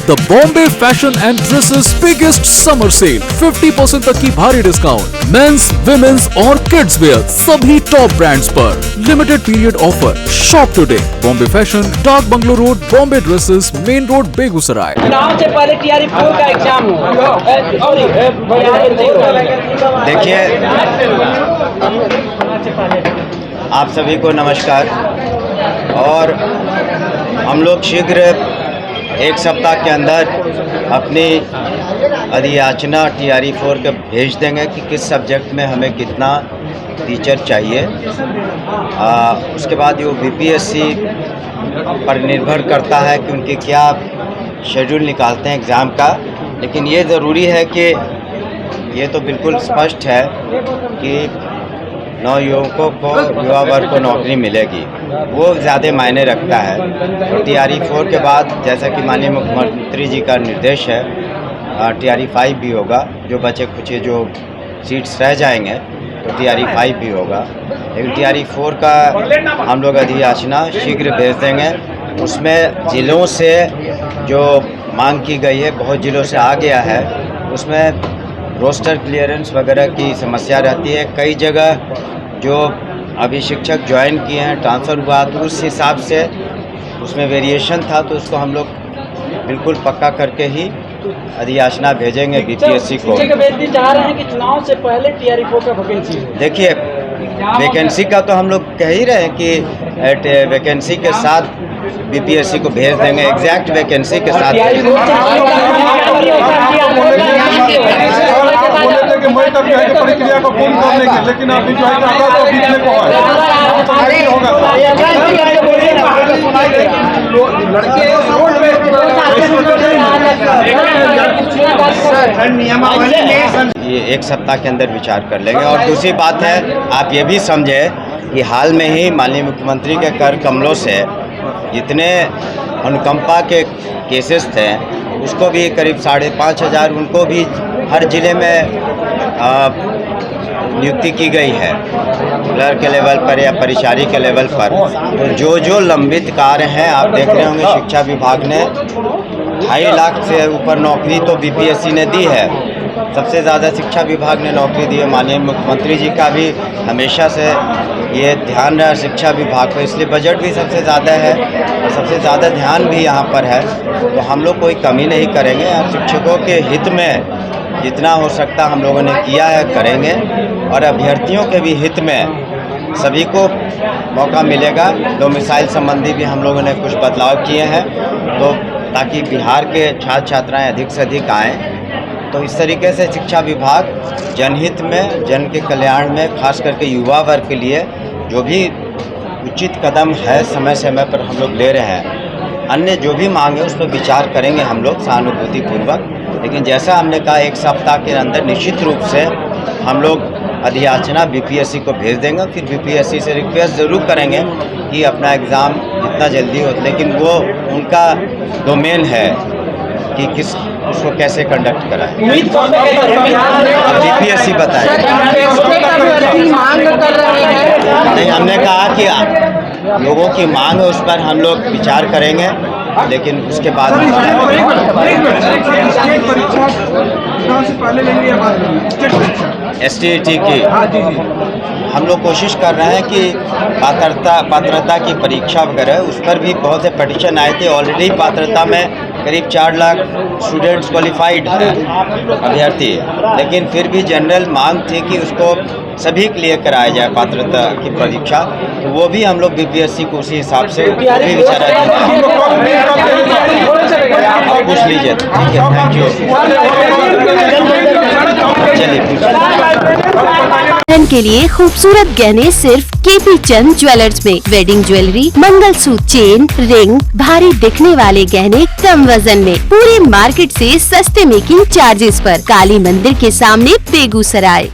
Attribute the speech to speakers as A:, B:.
A: The Bombay fashion and dresses biggest summer sale, 50% तक की भारी डिस्काउंट, मेंस, विमेंस और किड्स वेयर सभी टॉप ब्रांड्स पर। Limited period offer. Shop today. Bombay fashion, Dak bungalow road, Bombay dresses, main road, Begusarai.
B: चुनाव से पहले TRE-4 का एग्जाम
C: देखिए, आप सभी को नमस्कार। और हम लोग शीघ्र एक सप्ताह के अंदर अपनी अधियाचना TRE-4 के भेज देंगे कि किस सब्जेक्ट में हमें कितना टीचर चाहिए। उसके बाद वो BPSC पर निर्भर करता है कि उनके क्या शेड्यूल निकालते हैं एग्ज़ाम का। लेकिन ये ज़रूरी है कि ये तो बिल्कुल स्पष्ट है कि नवयुवकों को, युवा वर्ग को नौकरी मिलेगी, वो ज़्यादा मायने रखता है। और TRE-4 के बाद जैसा कि माननीय मुख्यमंत्री जी का निर्देश है, TRE-5 भी होगा। जो बचे खुचे जो सीट्स रह जाएंगे तो TRE-5 भी होगा। लेकिन TRE-4 का हम लोग अधियाचना शीघ्र भेज देंगे। उसमें ज़िलों से जो मांग की गई है, बहुत ज़िलों से आ गया है, उसमें रोस्टर क्लियरेंस वगैरह की समस्या रहती है। कई जगह जो अभी शिक्षक ज्वाइन किए हैं, ट्रांसफ़र हुआ, तो उस हिसाब से उसमें वेरिएशन था, तो उसको हम लोग बिल्कुल पक्का करके ही अधियाचना भेजेंगे BPSC को।
B: चाह रहे हैं कि चुनाव से पहले TRE-4 का वैकेंसी।
C: देखिए, वैकेंसी का तो हम लोग कह ही रहे हैं कि वैकेंसी के साथ BPSC को भेज देंगे, एग्जैक्ट वैकेंसी के साथ।
D: प्रक्रिया को पूर्ण करने के, लेकिन आप जो
C: ये एक सप्ताह के अंदर विचार कर लेंगे। और दूसरी बात है, आप ये भी समझे कि हाल में ही माननीय मुख्यमंत्री के कर कमलों से जितने अनुकंपा के केसेस थे, उसको भी करीब 5,500 उनको भी हर ज़िले में नियुक्ति की गई है, क्लर्क के लेवल पर या परिचारी के लेवल पर। तो जो लंबित कार्य हैं, आप देख रहे होंगे शिक्षा विभाग ने 2.5 लाख से ऊपर नौकरी तो BPSC ने दी है। सबसे ज़्यादा शिक्षा विभाग ने नौकरी दी है। माननीय मुख्यमंत्री जी का भी हमेशा से ये ध्यान रहा शिक्षा विभाग पर, इसलिए बजट भी सबसे ज़्यादा है और सबसे ज़्यादा ध्यान भी यहाँ पर है। तो हम लोग कोई कमी नहीं करेंगे। और शिक्षकों के हित में जितना हो सकता हम लोगों ने किया है, करेंगे। और अभ्यर्थियों के भी हित में सभी को मौका मिलेगा। डोमिसाइल संबंधी भी हम लोगों ने कुछ बदलाव किए हैं, तो ताकि बिहार के छात्र छात्राएँ अधिक से अधिक आएँ। तो इस तरीके से शिक्षा विभाग जनहित में, जन के कल्याण में, खास करके युवा वर्ग के लिए जो भी उचित कदम है समय समय पर हम लोग ले रहे हैं। अन्य जो भी मांग है उस पर विचार करेंगे हम लोग सहानुभूतिपूर्वक। लेकिन जैसा हमने कहा, एक सप्ताह के अंदर निश्चित रूप से हम लोग अधियाचना BPSC को भेज देंगे। फिर BPSC से रिक्वेस्ट ज़रूर करेंगे कि अपना एग्ज़ाम जितना जल्दी हो, लेकिन वो उनका डोमेन है कि किस उसको कैसे कंडक्ट कराएं। अब BPSC बताए। नहीं, हमने कहा कि लोगों की मांग है, उस पर हम लोग विचार करेंगे, लेकिन उसके बाद STET की हम लोग कोशिश कर रहे हैं कि पात्रता की परीक्षा वगैरह, उस पर भी बहुत से पिटीशन आए थे। ऑलरेडी पात्रता में करीब 4 लाख स्टूडेंट्स क्वालिफाइड हैं, अभ्यर्थी। लेकिन फिर भी जनरल मांग थी कि उसको सभी के लिए कराया जाए पात्रता की परीक्षा। तो वो भी हम लोग BPSC को उसी हिसाब से भी विचारा पूछ लीजिए। ठीक है, थैंक यू।
E: के लिए खूबसूरत गहने सिर्फ KP चंद ज्वेलर्स में। Wedding jewellery, mangalsutra, chain, ring, भारी दिखने वाले गहने कम वजन में, पूरे मार्केट से सस्ते मेकिंग चार्जेस पर। काली मंदिर के सामने, बेगूसराय।